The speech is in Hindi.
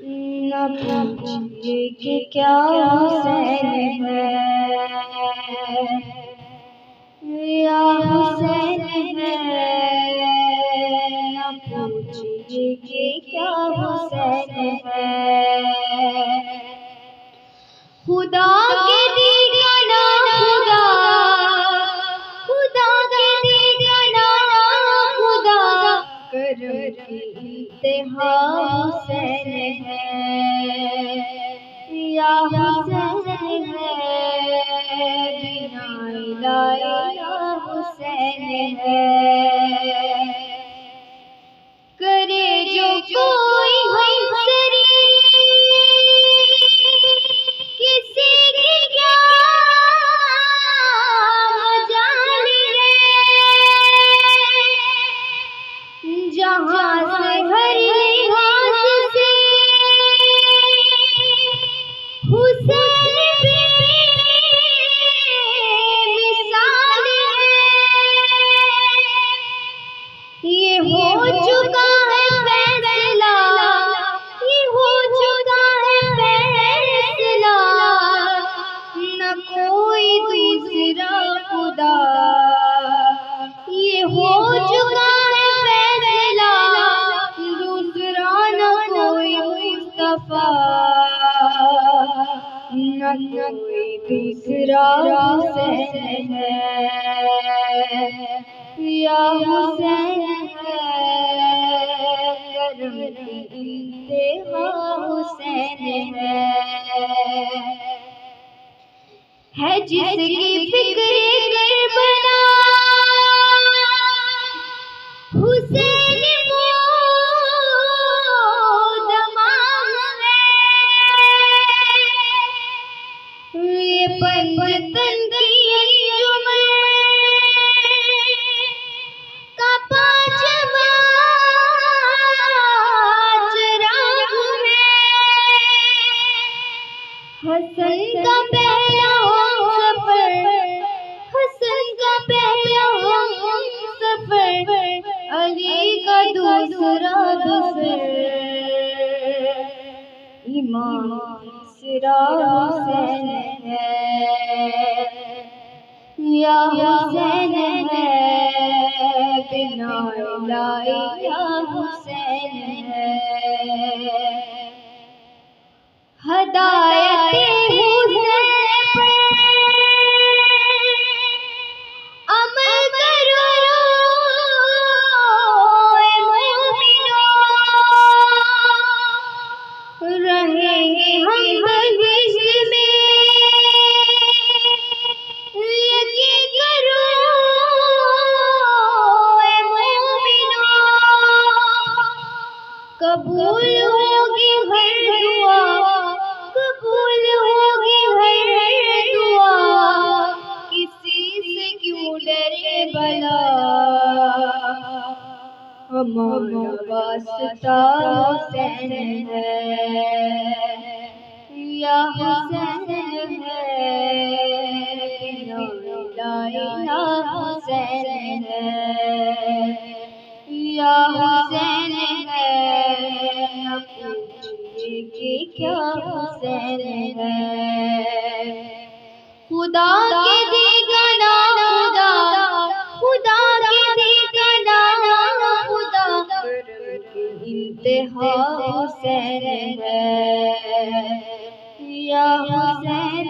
न पूछिए कि क्या हुसैन है या हुसैन है, न पूछिए कि क्या हुसैन है। खुदा के दीवाना खुदा, खुदा के दीवाना खुदा, करम की इंतहा हुसैन है या हुसैन है, बिना इलाया हुसैन है। करे जो कोई हमसरी किसी की क्या मजाल है, जहाँ से हर लिहाज से हुसैन बेमिसाल है। ये हो चुका है फैसला, ये हो चुका है फैसला, न कोई दूसरा खुदा। ये हो चुका है फैसला, दूसरा न कोई मुस्तफा, न कोई दूसरा हुसैन है या हुसैन है, करम की इंतहा हुसैन है जिसकी फिक्र करबला हुसैन वो दमाम है। ये पंजतन की अंजुमन का पांचवा चिराग है। हसन का पहला हमसफर, हसन का पहला हमसफर, अली का दूसरा बसर, इमाम तीसरा हुसैन है या हुसैन है, बिना इलाया हुसैन है। हदायत हुसैन पर अमल करो ए मोमिनो, रहेंगे हम बहिश्त में, यकीन करो ए मोमिनो। कबूल होगी हर दुआ, कबूल होगी हर दुआ, किसी से क्यों डरे भला, हमारा वास्ता हुसैन है या हुसैन है, बिना इलाया हुसैन है या हुसैन है, न पूछिए कि क्या हुसैन है। खुदा के दीवाना खुदा, खुदा के दीवाना खुदा, करम की इंतहा हुसैन है या हुसैन